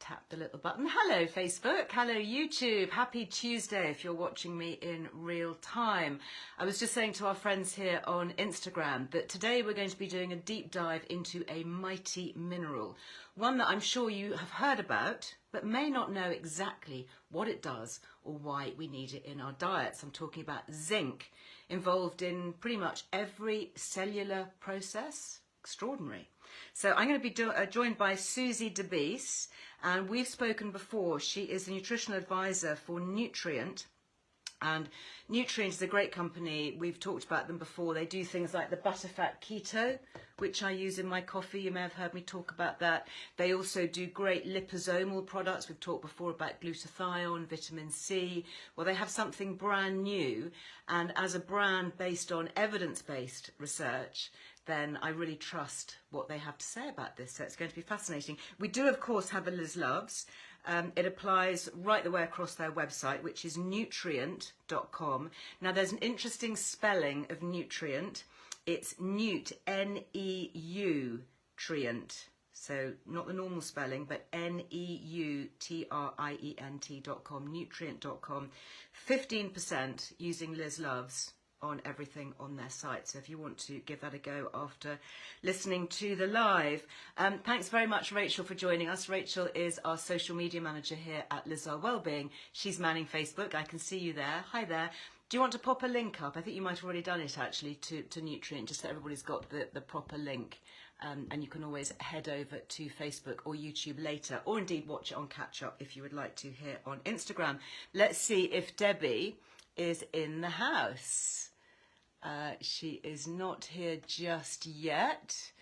tap the little button. Hello Facebook, hello YouTube, happy Tuesday if you're watching me in real time. I was just saying to our friends here on Instagram that today we're going to be doing a deep dive into a mighty mineral, one that I'm sure you have heard about but may not know exactly what it does or why we need it in our diets. I'm talking about zinc, involved in pretty much every cellular process. Extraordinary. So I'm going to be joined by Susie DeBeese, and we've spoken before. She is the nutritional advisor for Nutrient, and Nutrient is a great company. We've talked about them before. They do things like the butterfat keto, which I use in my coffee. You may have heard me talk about that. They also do great liposomal products. We've talked before about glutathione, vitamin C. Well, they have something brand new, and as a brand based on evidence-based research, then I really trust what they have to say about this. So it's going to be fascinating. We do, of course, have a Liz Loves. It applies right the way across their website, which is nutrient.com. Now, there's an interesting spelling of nutrient. It's Nut, N-E-U, Trient. So not the normal spelling, but N-E-U-T-R-I-E-N-T.com, nutrient.com. 15% using Liz Loves on everything on their site. So if you want to give that a go after listening to the live. Thanks very much, Rachel, for joining us. Rachel is our social media manager here at Earle Wellbeing. She's manning Facebook. I can see you there. Hi there. Do you want to pop a link up? I think you might have already done it actually to Nutrient, just so everybody's got the proper link. And you can always head over to Facebook or YouTube later, or indeed watch it on catch up if you would like to here on Instagram. Let's see if Debbie is in the house. She is not here just yet.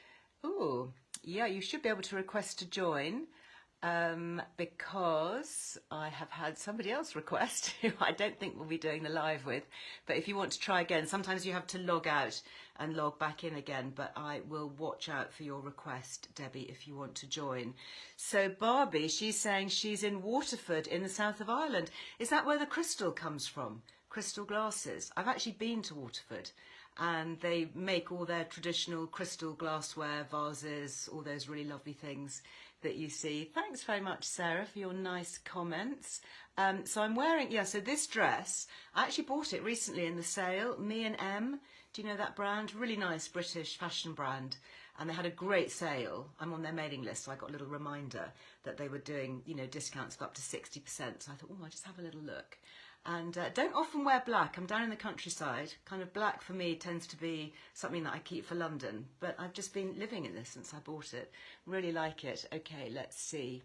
Oh, yeah, you should be able to request to join because I have had somebody else request who I don't think we'll be doing the live with. But if you want to try again, sometimes you have to log out and log back in again, but I will watch out for your request, Debbie, if you want to join. So Barbie, she's saying she's in Waterford in the south of Ireland. Is that where the crystal comes from? Crystal glasses. I've actually been to Waterford, and they make all their traditional crystal glassware, vases, all those really lovely things that you see. Thanks very much, Sarah, for your nice comments. So I'm wearing, so this dress, I actually bought it recently in the sale, Me and M. Do you know that brand? Really nice British fashion brand. And they had a great sale. I'm on their mailing list, so I got a little reminder that they were doing, discounts of up to 60%. So I thought, I'll just have a little look. And don't often wear black. I'm down in the countryside. Kind of black for me tends to be something that I keep for London. But I've just been living in this since I bought it. Really like it. Okay, let's see.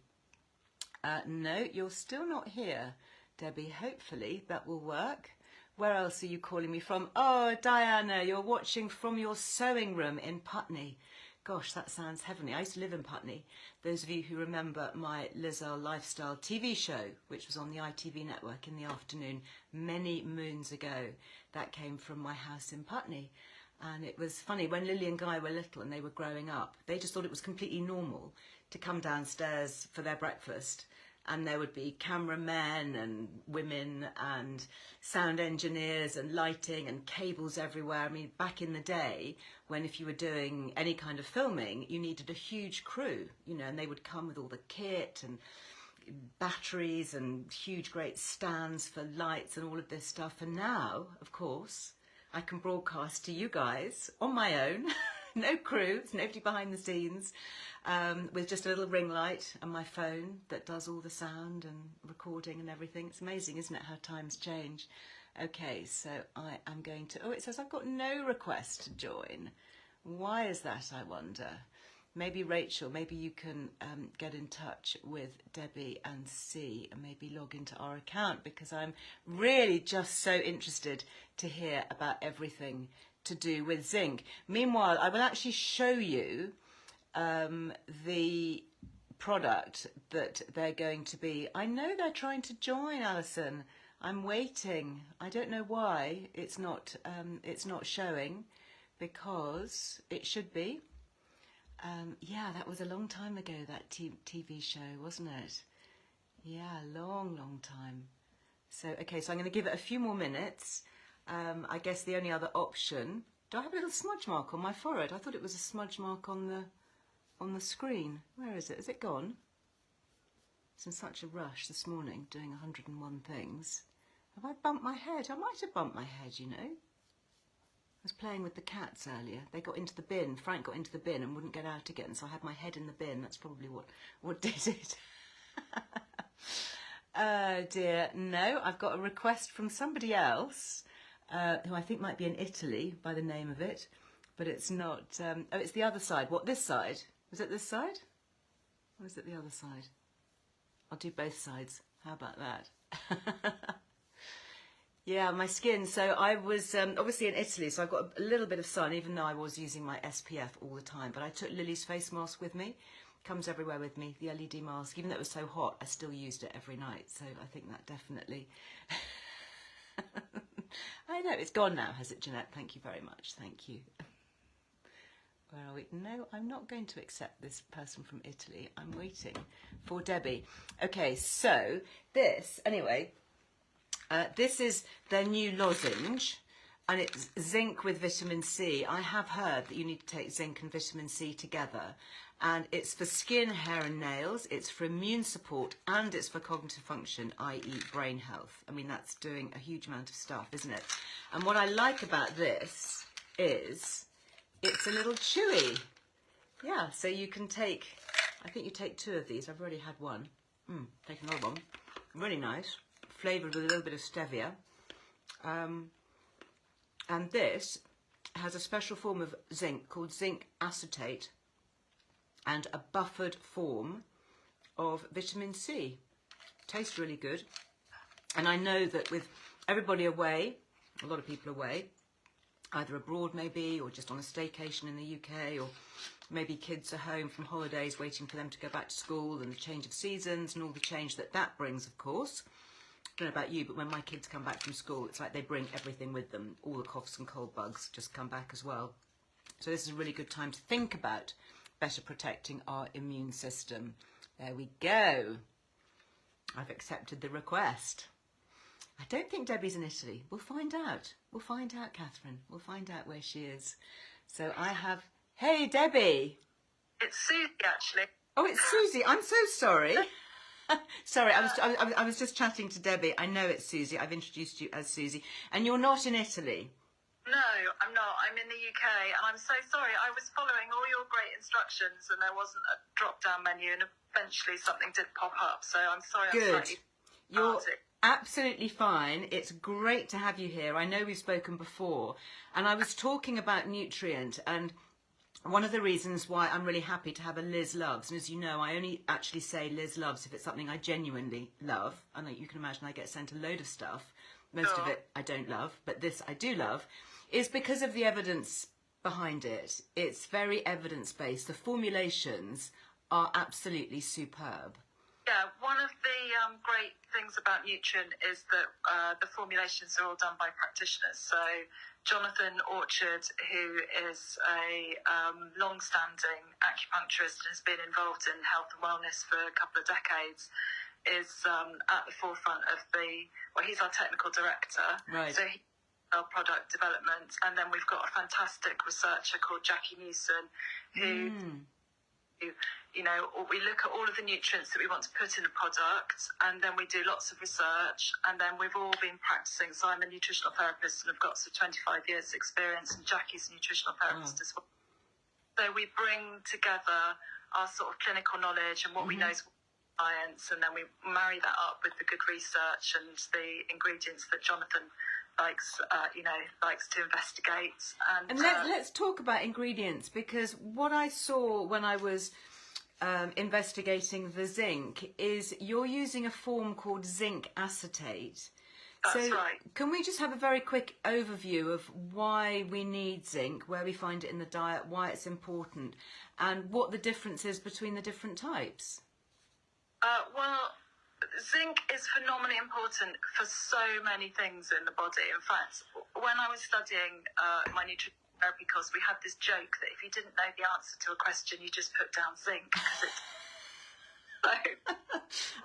No, you're still not here, Debbie. Hopefully that will work. Where else are you calling me from? Oh, Diana, you're watching from your sewing room in Putney. Gosh, that sounds heavenly. I used to live in Putney. Those of you who remember my Earle lifestyle TV show, which was on the ITV network in the afternoon many moons ago, that came from my house in Putney. And it was funny, when Lily and Guy were little and they were growing up, they just thought it was completely normal to come downstairs for their breakfast. And there would be cameramen and women and sound engineers and lighting and cables everywhere. I mean, back in the day, when if you were doing any kind of filming, you needed a huge crew, and they would come with all the kit and batteries and huge great stands for lights and all of this stuff. And now, of course, I can broadcast to you guys on my own, no crew, there's nobody behind the scenes. With just a little ring light and my phone that does all the sound and recording and everything. It's amazing, isn't it, how times change? Okay, so I am going to... it says I've got no request to join. Why is that, I wonder? Maybe Rachel, maybe you can get in touch with Debbie and see and maybe log into our account, because I'm really just so interested to hear about everything to do with zinc. Meanwhile, I will actually show you the product that they're going to be. I know they're trying to join, Alison. I'm waiting. I don't know why it's not showing, because it should be. Yeah, that was a long time ago, that TV show, wasn't it? Yeah, long time. So, okay, so I'm going to give it a few more minutes. I guess the only other option... Do I have a little smudge mark on my forehead? I thought it was a smudge mark on the screen. Where is it? Is it gone? was in such a rush this morning doing 101 things. Have I bumped my head? I might have bumped my head, you know. I was playing with the cats earlier. They got into the bin. Frank got into the bin and wouldn't get out again, so I had my head in the bin. That's probably what did it. Oh dear. No, I've got a request from somebody else who I think might be in Italy by the name of it, but it's not. Oh, it's the other side. What, this side? Was it this side? Or is it the other side? I'll do both sides. How about that? Yeah, my skin. So I was obviously in Italy, so I've got a little bit of sun, even though I was using my SPF all the time. But I took Lily's face mask with me. Comes everywhere with me, the LED mask. Even though it was so hot, I still used it every night. So I think that definitely... I know, it's gone now, has it, Jeanette? Thank you very much. Thank you. Where are we? No, I'm not going to accept this person from Italy. I'm waiting for Debbie. Okay, so this, anyway, this is their new lozenge, and it's zinc with vitamin C. I have heard that you need to take zinc and vitamin C together, and it's for skin, hair and nails, it's for immune support, and it's for cognitive function, i.e. brain health. I mean, that's doing a huge amount of stuff, isn't it? And what I like about this is it's a little chewy. Yeah, so you can take, I think you take 2 of these. I've already had one. Take another one. Really nice. Flavoured with a little bit of stevia. And this has a special form of zinc called zinc acetate and a buffered form of vitamin C. Tastes really good. And I know that with everybody away, a lot of people away, either abroad maybe, or just on a staycation in the UK, or maybe kids are home from holidays waiting for them to go back to school, and the change of seasons and all the change that that brings, of course. I don't know about you, but when my kids come back from school, it's like they bring everything with them. All the coughs and cold bugs just come back as well. So this is a really good time to think about better protecting our immune system. There we go. I've accepted the request. I don't think Debbie's in Italy. We'll find out. We'll find out, Catherine. We'll find out where she is. So I have... Hey, Debbie. It's Susie, actually. Oh, it's Susie. I'm so sorry. Sorry, I was just chatting to Debbie. I know it's Susie. I've introduced you as Susie. And you're not in Italy? No, I'm not. I'm in the UK, and I'm so sorry. I was following all your great instructions, and there wasn't a drop-down menu, and eventually something did pop up. So I'm sorry. Good. I'm slightly You're absolutely fine. It's great to have you here. I know we've spoken before, and I was talking about nutrient, and one of the reasons why I'm really happy to have a Liz Loves, and as you know, I only actually say Liz Loves if it's something I genuinely love. I know you can imagine I get sent a load of stuff. Most of it I don't love, but this I do love, is because of the evidence behind it. It's very evidence-based. The formulations are absolutely superb. Yeah, one of the great things about Nutrient is that the formulations are all done by practitioners. So Jonathan Orchard, who is a long-standing acupuncturist and has been involved in health and wellness for a couple of decades, is at the forefront of he's our technical director. Right. So he our product development, and then we've got a fantastic researcher called Jackie Newson, who you know, we look at all of the nutrients that we want to put in a product, and then we do lots of research, and then we've all been practicing. So I'm a nutritional therapist and I've got 25 years experience, and Jackie's a nutritional therapist as well. So we bring together our sort of clinical knowledge and what we know is science, and then we marry that up with the good research and the ingredients that Jonathan likes to investigate. And let's talk about ingredients, because what I saw when I was investigating the zinc is you're using a form called zinc acetate. That's right. Can we just have a very quick overview of why we need zinc, where we find it in the diet, why it's important, and what the difference is between the different types? Well, zinc is phenomenally important for so many things in the body. In fact, when I was studying my nutrition therapy course, we had this joke that if you didn't know the answer to a question, you just put down zinc.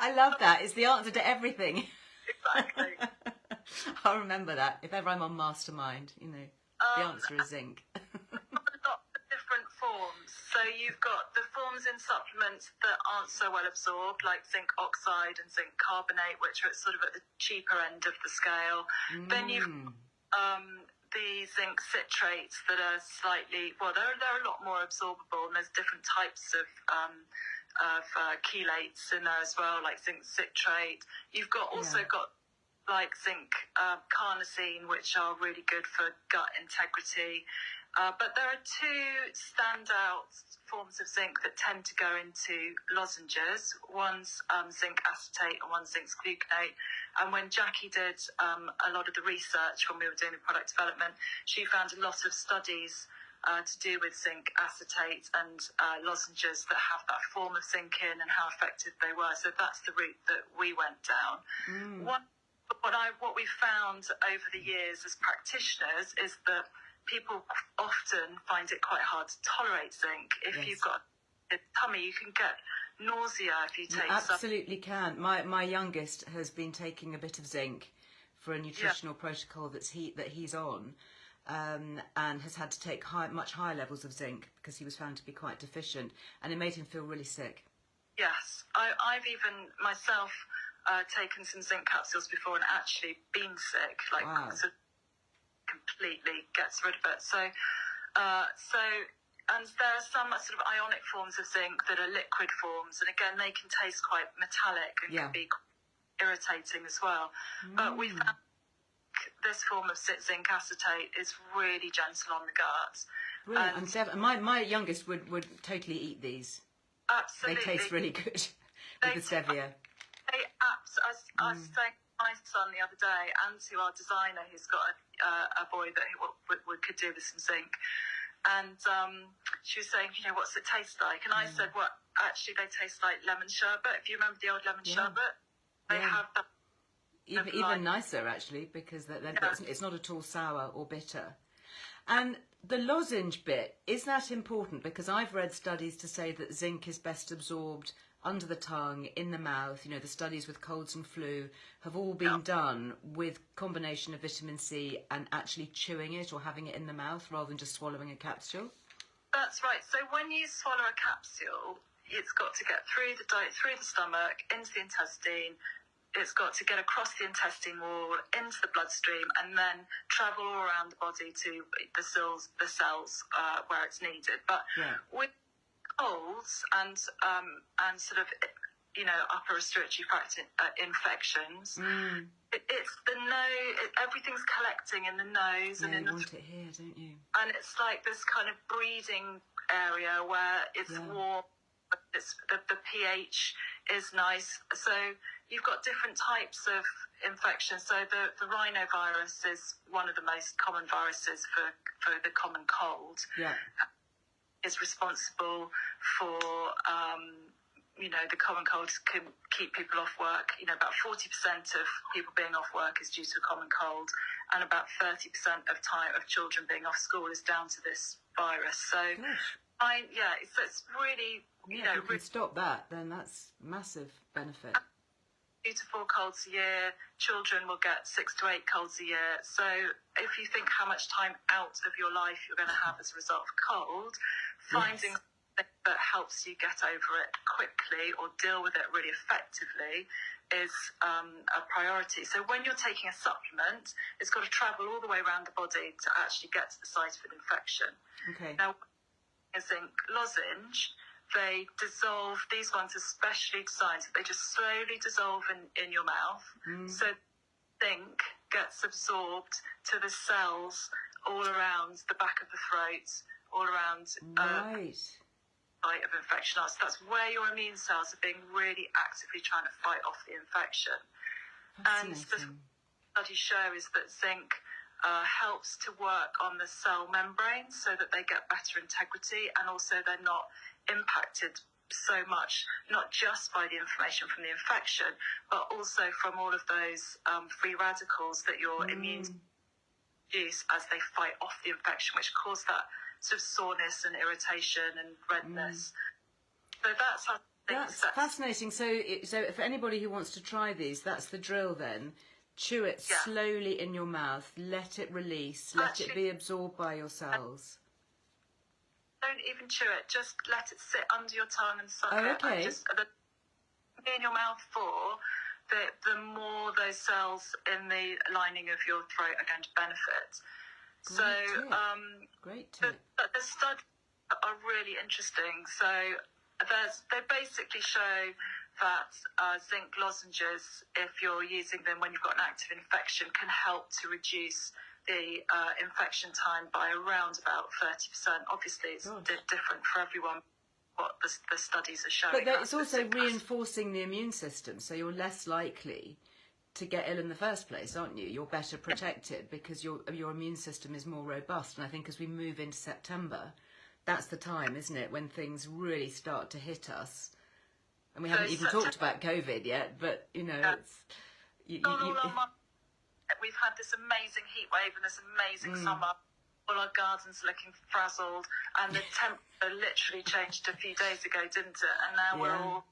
I love that. It's the answer to everything. Exactly. I'll remember that. If ever I'm on Mastermind, you know, the answer is zinc. A lot of different forms. So you've got the forms in supplements that aren't so well absorbed, like zinc oxide and zinc carbonate, which are sort of at the cheaper end of the scale. Then you've the zinc citrates that are slightly, well, they're a lot more absorbable, and there's different types of chelates in there as well, like zinc citrate. You've got got like zinc carnosine, which are really good for gut integrity. But there are two standout forms of zinc that tend to go into lozenges. One's zinc acetate and one's zinc gluconate. And when Jackie did a lot of the research when we were doing the product development, she found a lot of studies to do with zinc acetate and lozenges that have that form of zinc in and how effective they were. So that's the route that we went down. What we found over the years as practitioners is that people often find it quite hard to tolerate zinc. If you've got a tummy, you can get nausea if you take absolutely can. My youngest has been taking a bit of zinc for a nutritional protocol that he's on, and has had to take much higher levels of zinc because he was found to be quite deficient, and it made him feel really sick. Yes, I've even myself taken some zinc capsules before and actually been sick, like sort of completely gets rid of it. So and there are some sort of ionic forms of zinc that are liquid forms, and again they can taste quite metallic and can be irritating as well. But we found this form of zinc acetate is really gentle on the gut. Brilliant. And my youngest would totally eat these. Absolutely, they taste really good with the stevia. I was saying to my son the other day, and to our designer who's got a boy that could do with some zinc, and she was saying, what's it taste like? And I said, well, actually they taste like lemon sherbet. If you remember the old lemon sherbet, they have that. Even nicer actually, because it's not at all sour or bitter. And the lozenge bit, is that important? Because I've read studies to say that zinc is best absorbed under the tongue, in the mouth. The studies with colds and flu have all been done with combination of vitamin C and actually chewing it or having it in the mouth rather than just swallowing a capsule. That's right. So when you swallow a capsule, it's got to get through the stomach, into the intestine. It's got to get across the intestine wall, into the bloodstream, and then travel all around the body to the cells where it's needed. But with colds and sort of upper respiratory tract infections, it's the nose. Everything's collecting in the nose and in you want it here, don't you? And it's like this kind of breathing area where it's warm. It's the pH is nice. So you've got different types of infections. So the Rhinovirus is one of the most common viruses for the common cold. Yeah. Is responsible for, the common cold can keep people off work. About 40% of people being off work is due to a common cold, and about 30% of children being off school is down to this virus. So, it's really, if you can stop that, then that's massive benefit. 2 to 4 colds a year. Children will get 6 to 8 colds a year. So if you think how much time out of your life you're going to have as a result of cold, finding something that helps you get over it quickly or deal with it really effectively is a priority. So when you're taking a supplement, it's got to travel all the way around the body to actually get to the site of an infection. Okay. Now, a zinc lozenge, they dissolve. These ones are specially designed, so they just slowly dissolve in your mouth. So zinc gets absorbed to the cells all around the back of the throat, all around site of infection. So that's where your immune cells are being really actively trying to fight off the infection. And the studies show is that zinc helps to work on the cell membrane so that they get better integrity, and also they're not impacted so much, not just by the inflammation from the infection, but also from all of those free radicals that your immune produce as they fight off the infection, which cause that sort of soreness and irritation and redness. So that's how. That's fascinating. So for anybody who wants to try these, that's the drill then. Chew it slowly in your mouth, let it release, let it be absorbed by your cells. don't even chew it. Just let it sit under your tongue and suck Oh, it. okay. And just in your mouth for, the more those cells in the lining of your throat are going to benefit. Great tip. The studies are really interesting. So they basically show that zinc lozenges, if you're using them when you've got an active infection, can help to reduce the infection time by around about 30%. Obviously, it's different for everyone, what the studies are showing. But it's also reinforcing the immune system, so you're less likely to get ill in the first place, aren't you? You're better protected because your immune system is more robust. And I think as we move into September, that's the time, isn't it, when things really start to hit us. And we haven't even talked about COVID yet, but, you know, it's... We've had this amazing heat wave and this amazing summer. All our gardens looking frazzled, and the temperature literally changed a few days ago, didn't it? And now we're all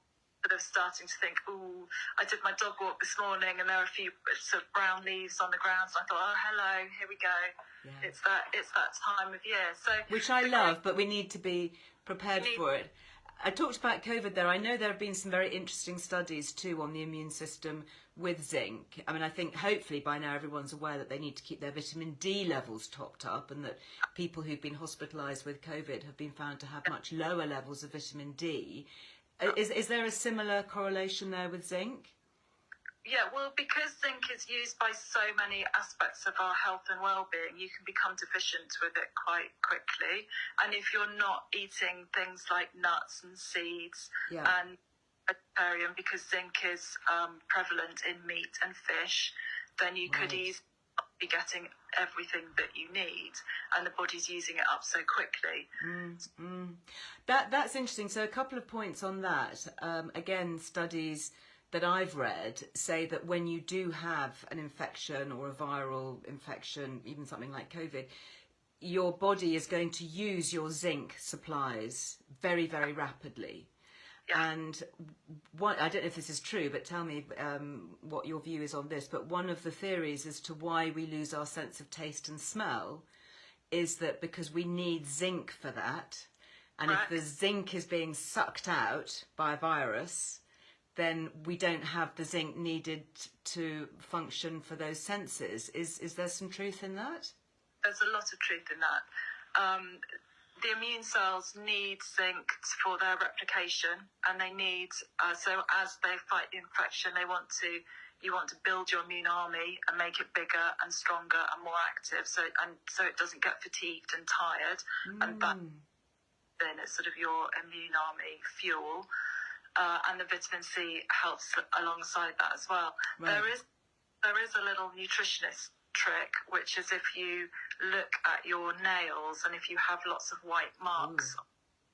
sort of starting to think, ooh, I did my dog walk this morning and there are a few sort of brown leaves on the ground. So I thought, oh, hello, here we go. Yeah. It's that time of year. So which I love, but we need to be prepared for it. I talked about COVID there. I know there have been some very interesting studies too on the immune system with zinc. I mean, I think hopefully by now everyone's aware that they need to keep their vitamin D levels topped up, and that people who've been hospitalised with COVID have been found to have much lower levels of vitamin D. Is there a similar correlation there with zinc? Yeah, well, because zinc is used by so many aspects of our health and well-being, you can become deficient with it quite quickly. And if you're not eating things like nuts and seeds and vegetarian, because zinc is prevalent in meat and fish, then you could easily be getting everything that you need, and the body's using it up so quickly. That's interesting. So a couple of points on that. Again, studies that I've read say that when you do have an infection or a viral infection, even something like COVID, your body is going to use your zinc supplies very, very rapidly. Yeah. And I don't know if this is true, but tell me what your view is on this. But one of the theories as to why we lose our sense of taste and smell is that because we need zinc for that. And if the zinc is being sucked out by a virus, then we don't have the zinc needed to function for those senses. Is there some truth in that? There's a lot of truth in that. The immune cells need zinc for their replication, and they need so as they fight the infection, you want to build your immune army and make it bigger and stronger and more active, so it doesn't get fatigued and tired, and then it's sort of your immune army fuel. And the vitamin C helps alongside that as well. Right. There is a little nutritionist trick, which is if you look at your nails and if you have lots of white marks on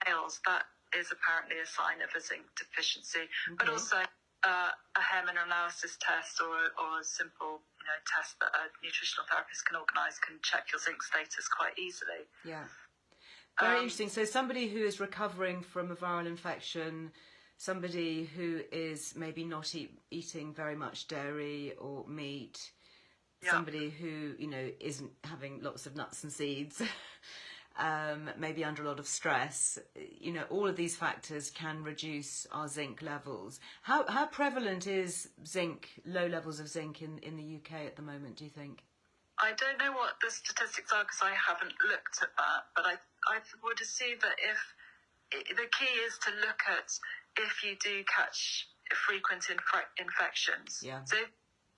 nails, that is apparently a sign of a zinc deficiency. Okay. But also a hair mineral analysis test or a simple test that a nutritional therapist can organise can check your zinc status quite easily. Yeah. Very interesting. So somebody who is recovering from a viral infection, somebody who is maybe not eating very much dairy or meat, somebody who, isn't having lots of nuts and seeds, maybe under a lot of stress, all of these factors can reduce our zinc levels. How prevalent is low levels of zinc in the UK at the moment, do you think? I don't know what the statistics are because I haven't looked at that, but I would assume that the key is to look at if you do catch frequent infections. Yeah. So if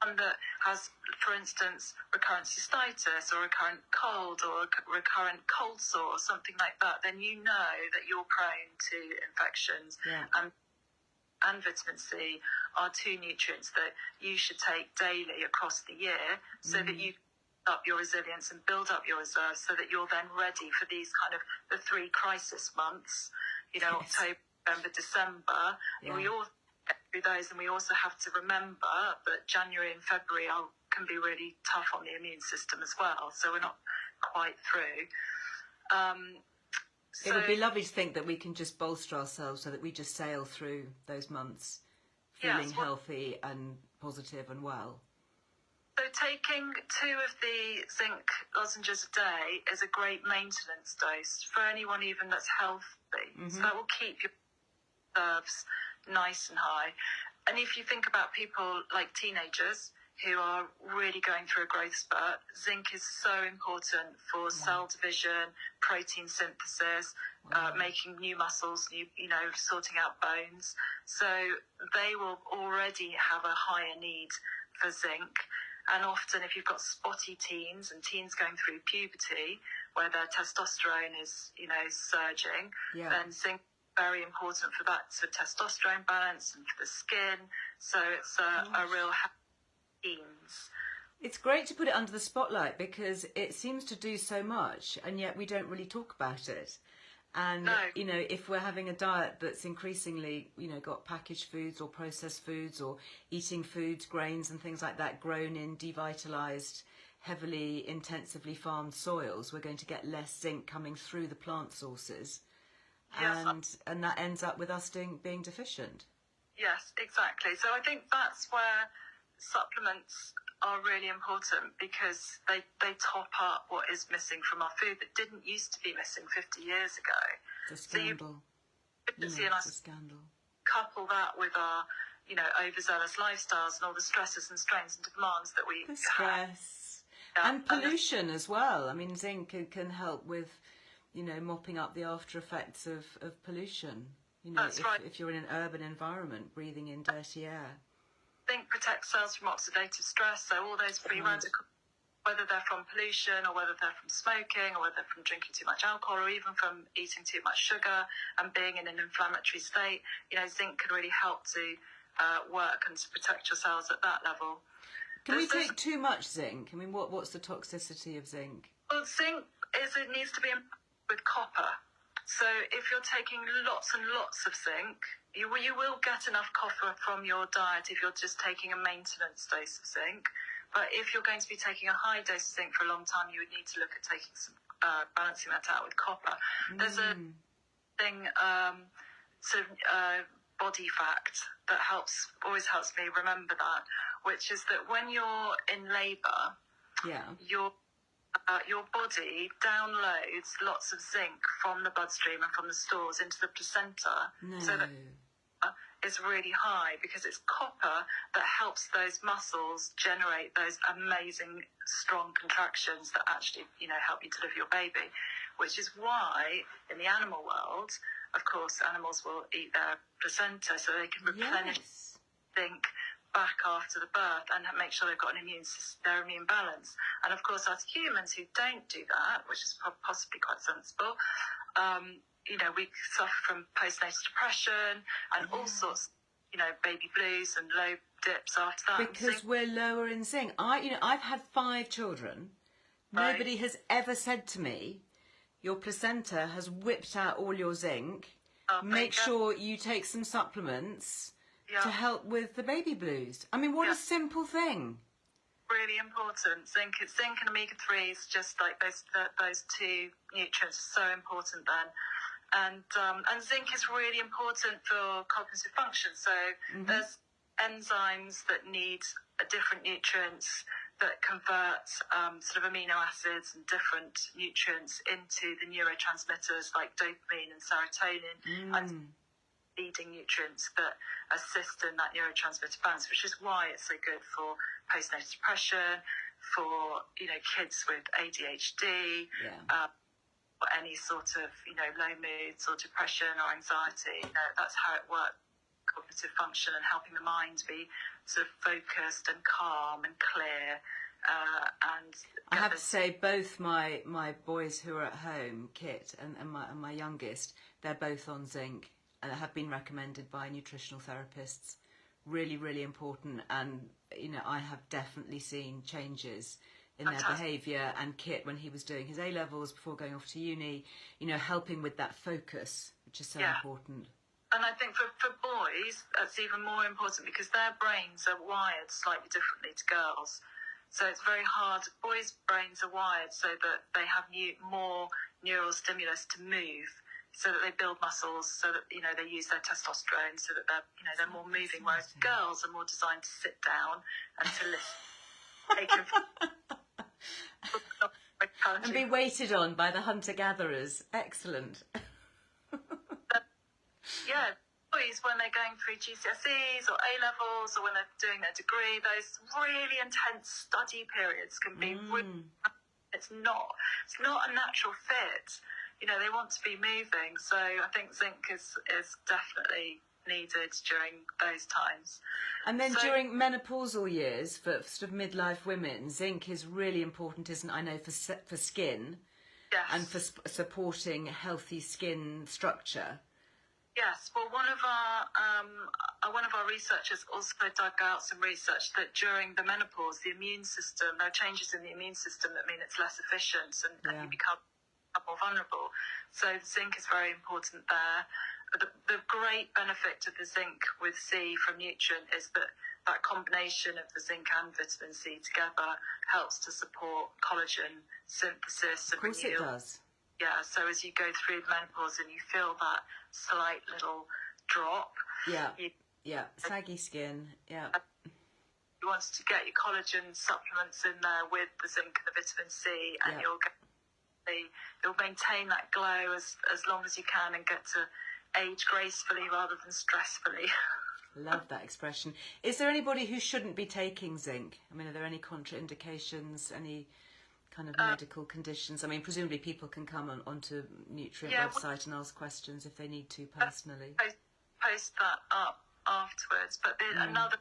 one that has, for instance, recurrent cystitis or recurrent cold or recurrent cold sore or something like that, then you know that you're prone to infections. Yeah. And vitamin C are two nutrients that you should take daily across the year so that you up your resilience and build up your reserves so that you're then ready for these kind of the 3 crisis months, October, November, December. Yeah. We all get through those, and we also have to remember that January and February can be really tough on the immune system as well, so we're not quite through. It would be lovely to think that we can just bolster ourselves so that we just sail through those months feeling healthy and positive and well. So taking 2 of the zinc lozenges a day is a great maintenance dose for anyone even that's healthy. So that will keep your nerves nice and high. And if you think about people like teenagers who are really going through a growth spurt, zinc is so important for cell division, protein synthesis, making new muscles, sorting out bones. So they will already have a higher need for zinc. And often if you've got spotty teens and teens going through puberty where their testosterone is, surging, then zinc is very important for that, for testosterone balance and for the skin. So it's a real help for teens. It's great to put it under the spotlight because it seems to do so much and yet we don't really talk about it. And, if we're having a diet that's increasingly, got packaged foods or processed foods or eating foods, grains and things like that grown in devitalised, heavily, intensively farmed soils, we're going to get less zinc coming through the plant sources. Yes. And that ends up with us being deficient. Yes, exactly. So I think that's where supplements are really important because they top up what is missing from our food that didn't used to be missing 50 years ago. It's a scandal. It's a scandal. Couple that with our, overzealous lifestyles and all the stresses and strains and demands that we have. Stress. And pollution as well. I mean, zinc can help with, mopping up the after effects of pollution. That's right. If you're in an urban environment, breathing in dirty air. Zinc protects cells from oxidative stress, so all those free radicals, whether they're from pollution or whether they're from smoking or whether they're from drinking too much alcohol or even from eating too much sugar and being in an inflammatory state, zinc can really help to work and to protect your cells at that level. Can we take too much zinc? I mean, what's the toxicity of zinc? Well, zinc it needs to be with copper. So if you're taking lots and lots of zinc, you will get enough copper from your diet if you're just taking a maintenance dose of zinc. But if you're going to be taking a high dose of zinc for a long time, you would need to look at taking some balancing that out with copper. There's a thing, body fact that always helps me remember that, which is that when you're in labour, your body downloads lots of zinc from the bloodstream and from the stores into the placenta. So that is really high because it's copper that helps those muscles generate those amazing strong contractions that actually help you deliver your baby, which is why in the animal world, of course, animals will eat their placenta so they can replenish zinc back after the birth and make sure they've got their immune balance. And of course, as humans who don't do that, which is possibly quite sensible, we suffer from postnatal depression and all sorts, baby blues and low dips after that. Because we're lower in zinc. I've had 5 children. Right. Nobody has ever said to me, your placenta has whipped out all your zinc. Make sure you take some supplements to help with the baby blues. I mean, what a simple thing. Really important. Zinc and omega-3s, just like those 2 nutrients are so important then. And zinc is really important for cognitive function. So there's enzymes that need different nutrients that convert sort of amino acids and different nutrients into the neurotransmitters like dopamine and serotonin and leading nutrients that assist in that neurotransmitter balance, which is why it's so good for postnatal depression, for kids with ADHD, or any sort of low moods or depression or anxiety. That's how it works. Cognitive function and helping the mind be sort of focused and calm and clear. And I have to say, both my boys who are at home, Kit and my youngest, they're both on zinc and have been recommended by nutritional therapists. Really, really important. And I have definitely seen changes in their behaviour. And Kit, when he was doing his A-levels before going off to uni, helping with that focus, which is so important. And I think for boys, that's even more important because their brains are wired slightly differently to girls. So it's very hard. Boys' brains are wired so that they have more neural stimulus to move, so that they build muscles, so that they use their testosterone, so that they're more moving. Whereas girls are more designed to sit down and to listen. And be waited on by the hunter-gatherers. Excellent. Yeah, boys, when they're going through GCSEs or A-levels or when they're doing their degree, those really intense study periods can be really, it's not a natural fit. You know, they want to be moving. So I think zinc is definitely needed during those times. And then during menopausal years, for sort of midlife women, zinc is really important, isn't it? I know for skin, yes, and for supporting healthy skin structure. Yes, well, one of our researchers also dug out some research that during the menopause, the immune system, there are changes in the immune system that mean it's less efficient and you become more vulnerable. So zinc is very important there. The great benefit of the zinc with C from Nutrient is that combination of the zinc and vitamin C together helps to support collagen synthesis and renewal. Of course it does. Yeah, so as you go through menopause and you feel that slight little drop. Yeah, saggy skin, yeah. You want to get your collagen supplements in there with the zinc and the vitamin C, and you'll maintain that glow as long as you can and get to age gracefully rather than stressfully. Love that expression. Is there anybody who shouldn't be taking zinc? I mean, are there any contraindications, any kind of medical conditions? I mean, presumably people can come onto Nutrient website and ask questions if they need to personally. Post that up afterwards. But another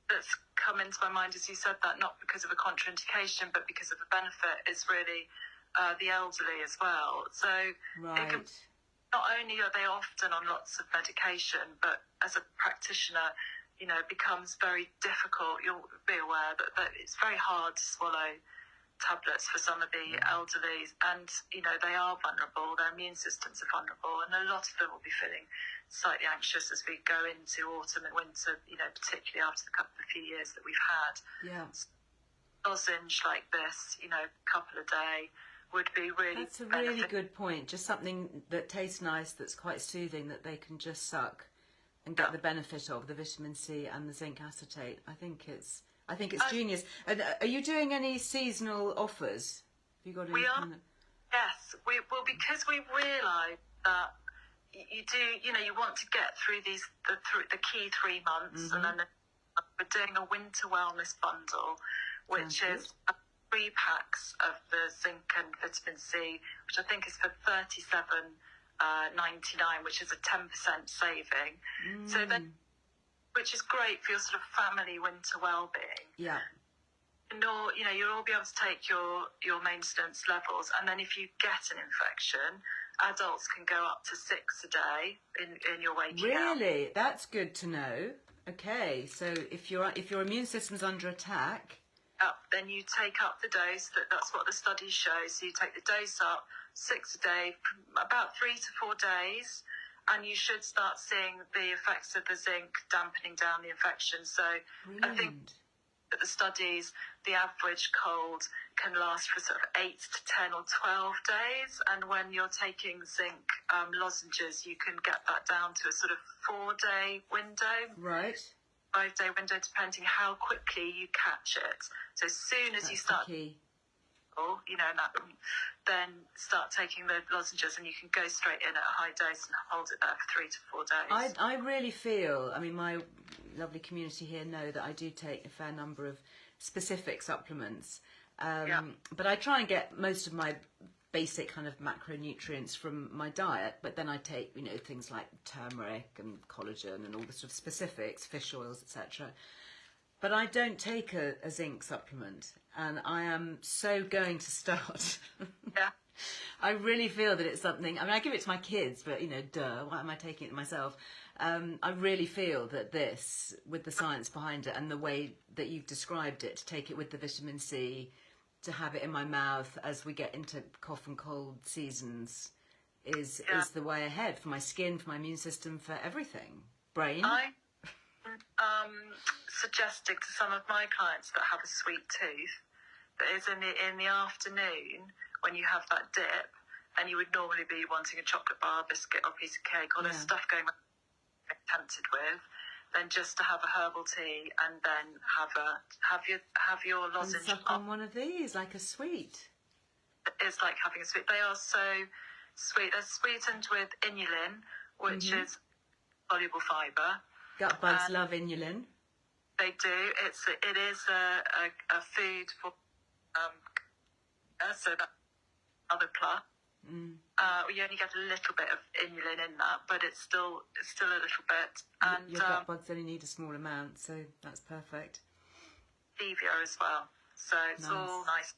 that's come into my mind, as you said that, not because of a contraindication, but because of a benefit, is really the elderly as well. So not only are they often on lots of medication, but as a practitioner, you know, it becomes very difficult. You'll be aware that it's very hard to swallow tablets for some of the elderly, and you know, they are vulnerable, their immune systems are vulnerable, and a lot of them will be feeling slightly anxious as we go into autumn and winter, you know, particularly after the few years that we've had. Lozenge like this, you know, couple a day would be really That's a really good point. Just something that tastes nice, that's quite soothing, that they can just suck and get the benefit of, the vitamin C and the zinc acetate. I think it's genius. And are you doing any seasonal offers? Have you got any? Yes. Because we realise that you want to get through the key 3 months, and then we're doing a winter wellness bundle, which is 3 packs of the zinc and vitamin C, which I think is for $37.99, which is a 10% saving. So then, which is great for your sort of family winter well-being. Yeah. And you'll all be able to take your maintenance levels, and then if you get an infection, adults can go up to 6 a day in your waking hours. Really? That's good to know. Okay, so if your immune system's under attack, then you take up the dose. That's what the studies show. So you take the dose up 6 a day, about 3 to 4 days, and you should start seeing the effects of the zinc dampening down the infection. So I think that the studies, the average cold can last for sort of 8 to 10 or 12 days, and when you're taking zinc lozenges, you can get that down to a sort of 4-day window. Right. 5-day window, depending how quickly you catch it. So as soon as you start, then start taking the lozenges, and you can go straight in at a high dose and hold it there for 3 to 4 days. I really feel, I mean, my lovely community here know that I do take a fair number of specific supplements, but I try and get most of my basic kind of macronutrients from my diet, but then I take, things like turmeric and collagen and all the sort of specifics, fish oils, etc. But I don't take a zinc supplement, and I am so going to start. I really feel that it's something, I mean, I give it to my kids, but, why am I taking it myself? I really feel that this, with the science behind it and the way that you've described it, to take it with the vitamin C, to have it in my mouth as we get into cough and cold seasons, is the way ahead for my skin, for my immune system, for everything. Brain. Suggesting to some of my clients that have a sweet tooth that is in the afternoon when you have that dip, and you would normally be wanting a chocolate bar, biscuit, or piece of cake, or there's stuff going on you're tempted with, than just to have a herbal tea and then have your And lozenge. suck on one of these like a sweet. It's like having a sweet. They are so sweet. They're sweetened with inulin, which is soluble fibre. Gut bugs love inulin. They do. It is a food for so that's another plus. You only get a little bit of inulin in that, but it's still a little bit. And your gut bugs only need a small amount, so that's perfect. stevia as well, so it's all nice.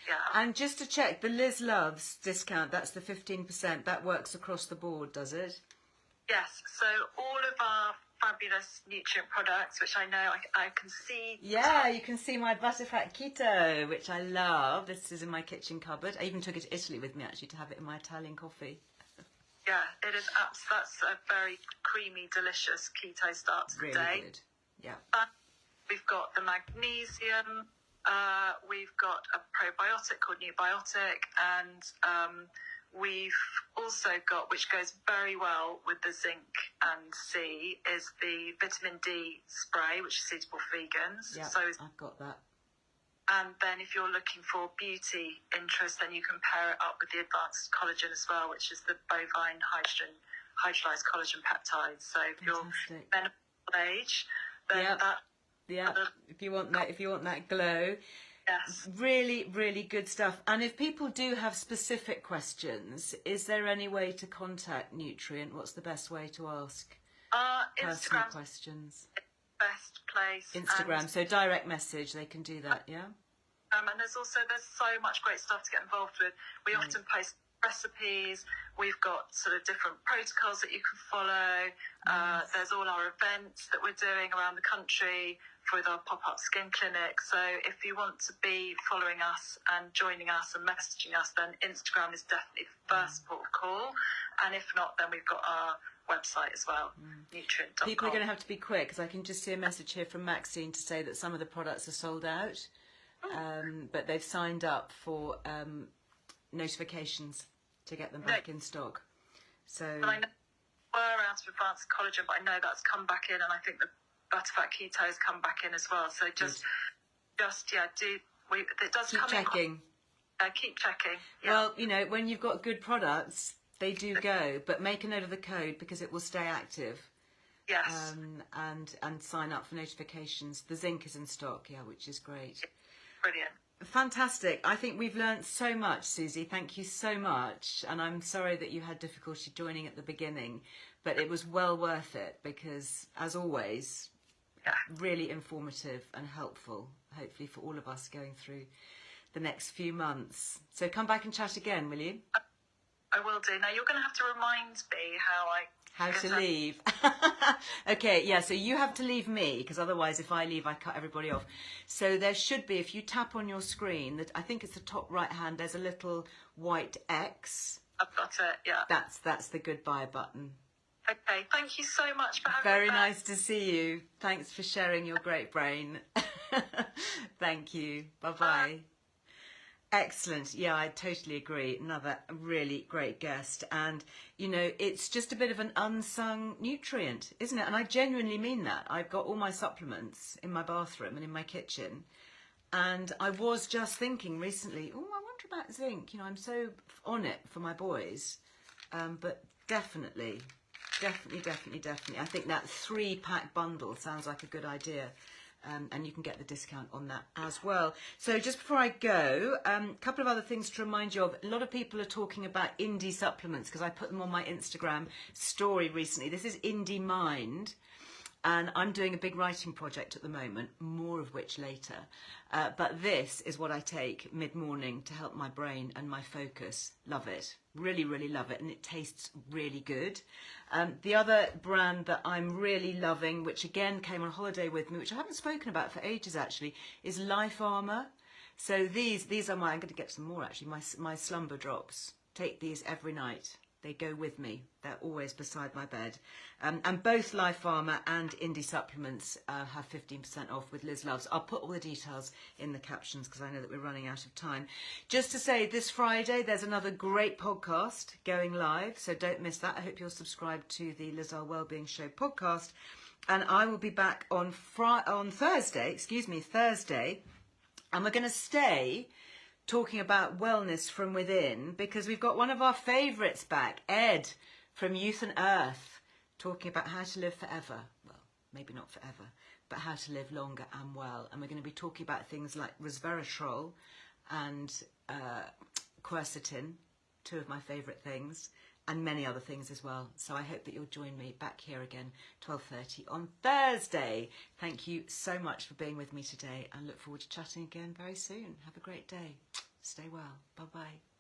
Yeah. And just to check, the Liz Loves discount, that's the 15%. That works across the board, does it? Yes. So all of our fabulous nutrient products, which I know I can see. Yeah, you can see my Butterfat Keto, which I love. This is in my kitchen cupboard. I even took it to Italy with me, actually, to have it in my Italian coffee. Yeah, it is. That's a very creamy, delicious keto start to the day. Really good. Yeah. We've got the magnesium. We've got a probiotic called New Biotic, and we've also got, which goes very well with the zinc and C, is the vitamin D spray, which is suitable for vegans. Yeah, so I've got that. And then if you're looking for beauty interest, then you can pair it up with the advanced collagen as well, which is the bovine hydrolyzed collagen peptides. So if you're menopause age, then if you want that glow. Yes. Really, really good stuff. And if people do have specific questions, is there any way to contact Nutrient? What's the best way to ask personal questions? Best place. Instagram. So direct message, they can do that, yeah? And there's so much great stuff to get involved with. We often post recipes. We've got sort of different protocols that you can follow. There's all our events that we're doing around the country with our pop-up skin clinic. So if you want to be following us and joining us and messaging us, then Instagram is definitely the first port of call. And if not, then we've got our website as well, nutrient.com. People are going to have to be quick, because I can just see a message here from Maxine to say that some of the products are sold out, but they've signed up for notifications to get them back in stock. So I know we're out of advanced collagen, but I know that's come back in, and I think the Butterfat Keto has come back in as well. So it does keep come checking. In. Keep checking. Yeah. Well, you know, when you've got good products, they do go, but make a note of the code because it will stay active. Yes. And sign up for notifications. The zinc is in stock, which is great. Brilliant. Fantastic. I think we've learnt so much, Susie. Thank you so much. And I'm sorry that you had difficulty joining at the beginning, but it was well worth it because, as always, really informative and helpful, hopefully for all of us going through the next few months. So come back and chat again, will you? I will do. Now, you're going to have to remind me how to leave. Okay, yeah, so you have to leave me, because otherwise if I leave I cut everybody off. So there should be, if you tap on your screen, that I think it's the top right hand, there's a little white X. I've got it, yeah. That's the goodbye button. Okay, thank you so much for having me. Very nice to see you. Thanks for sharing your great brain. Thank you. Bye-bye. Excellent. Yeah, I totally agree. Another really great guest. And, you know, it's just a bit of an unsung nutrient, isn't it? And I genuinely mean that. I've got all my supplements in my bathroom and in my kitchen. And I was just thinking recently, I wonder about zinc. You know, I'm so on it for my boys. But definitely. I think that 3-pack bundle sounds like a good idea. And you can get the discount on that as well. So just before I go, a couple of other things to remind you of. A lot of people are talking about indie supplements because I put them on my Instagram story recently. This is Indie Mind. And I'm doing a big writing project at the moment, more of which later. But this is what I take mid-morning to help my brain and my focus. Love it. Really, really love it. And it tastes really good. The other brand that I'm really loving, which again came on holiday with me, which I haven't spoken about for ages actually, is Life Armour. So these are I'm going to get some more actually, my slumber drops. Take these every night. They go with me. They're always beside my bed. And both Life Armour and Indie Supplements have 15% off with Liz Loves. I'll put all the details in the captions because I know that we're running out of time. Just to say, this Friday, there's another great podcast going live, so don't miss that. I hope you're subscribed to the Earle Wellbeing Show podcast. And I will be back on Thursday, Thursday. And we're going to stay talking about wellness from within, because we've got one of our favourites back, Ed from Youth and Earth, talking about how to live forever. Well, maybe not forever, but how to live longer and well. And we're going to be talking about things like resveratrol and quercetin, two of my favourite things, and many other things as well. So I hope that you'll join me back here again, 12:30 on Thursday. Thank you so much for being with me today, and look forward to chatting again very soon. Have a great day. Stay well. Bye-bye.